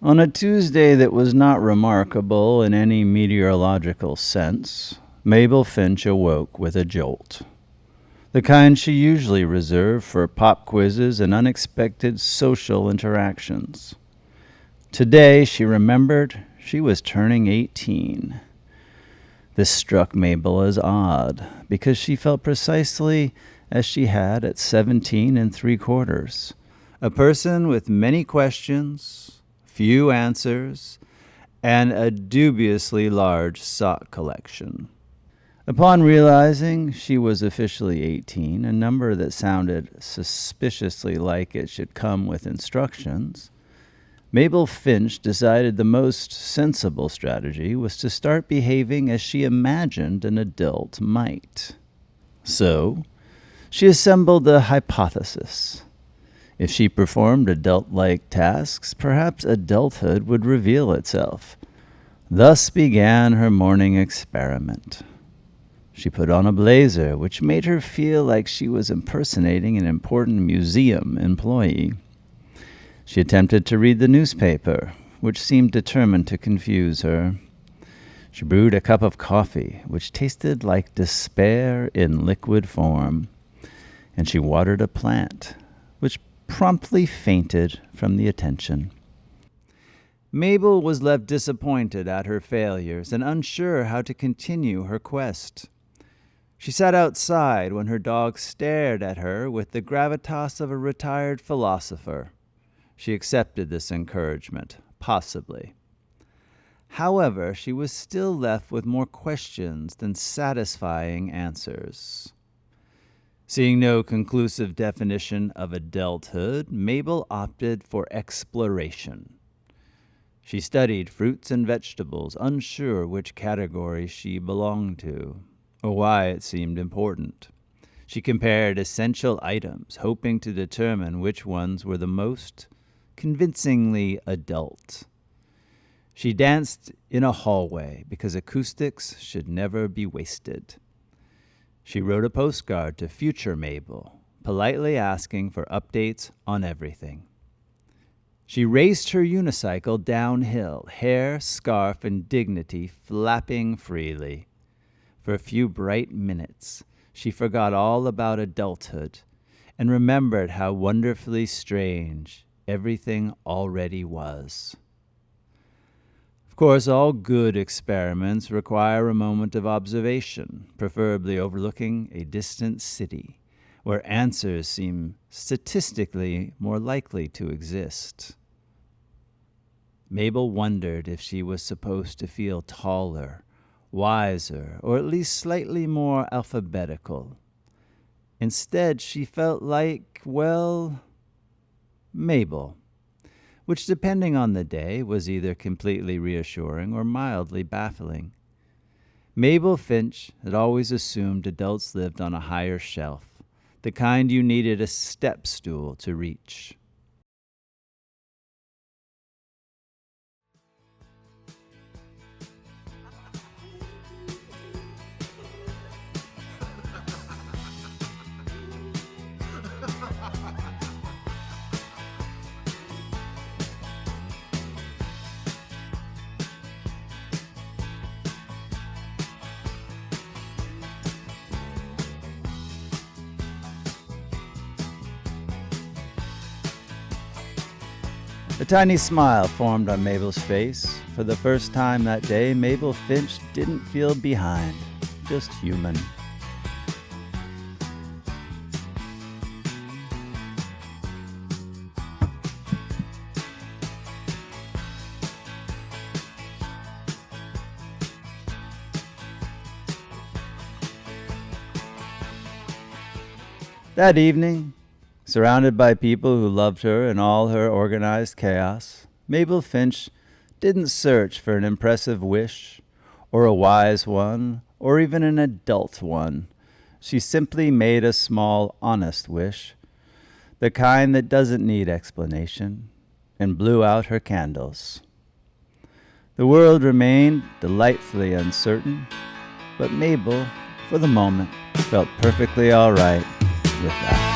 On a Tuesday that was not remarkable in any meteorological sense, Mable Finch awoke with a jolt, the kind she usually reserved for pop quizzes and unexpected social interactions. Today, she remembered she was turning 18. This struck Mable as odd, because she felt precisely as she had at 17 3/4, a person with many questions, few answers, and a dubiously large sock collection. Upon realizing she was officially 18, a number that sounded suspiciously like it should come with instructions, Mable Finch decided the most sensible strategy was to start behaving as she imagined an adult might. So, she assembled a hypothesis. If she performed adult-like tasks, perhaps adulthood would reveal itself. Thus began her morning experiment. She put on a blazer, which made her feel like she was impersonating an important museum employee. She attempted to read the newspaper, which seemed determined to confuse her. She brewed a cup of coffee, which tasted like despair in liquid form, and she watered a plant, which promptly fainted from the attention. Mable was left disappointed at her failures and unsure how to continue her quest. She sat outside when her dog stared at her with the gravitas of a retired philosopher. She accepted this encouragement, possibly. However, she was still left with more questions than satisfying answers. Seeing no conclusive definition of adulthood, Mable opted for exploration. She studied fruits and vegetables, unsure which category she belonged to, or why it seemed important. She compared essential items, hoping to determine which ones were the most convincingly adult. She danced in a hallway because acoustics should never be wasted. She wrote a postcard to future Mable, politely asking for updates on everything. She raced her unicycle downhill, hair, scarf, and dignity flapping freely. For a few bright minutes, she forgot all about adulthood and remembered how wonderfully strange everything already was. Of course, all good experiments require a moment of observation, preferably overlooking a distant city, where answers seem statistically more likely to exist. Mable wondered if she was supposed to feel taller, wiser, or at least slightly more alphabetical. Instead, she felt like, well, Mable, which, depending on the day, was either completely reassuring or mildly baffling. Mable Finch had always assumed adults lived on a higher shelf, the kind you needed a step stool to reach. A tiny smile formed on Mabel's face. For the first time that day, Mable Finch didn't feel behind, just human. That evening, surrounded by people who loved her in all her organized chaos, Mable Finch didn't search for an impressive wish, or a wise one, or even an adult one. She simply made a small, honest wish, the kind that doesn't need explanation, and blew out her candles. The world remained delightfully uncertain, but Mable, for the moment, felt perfectly all right with that.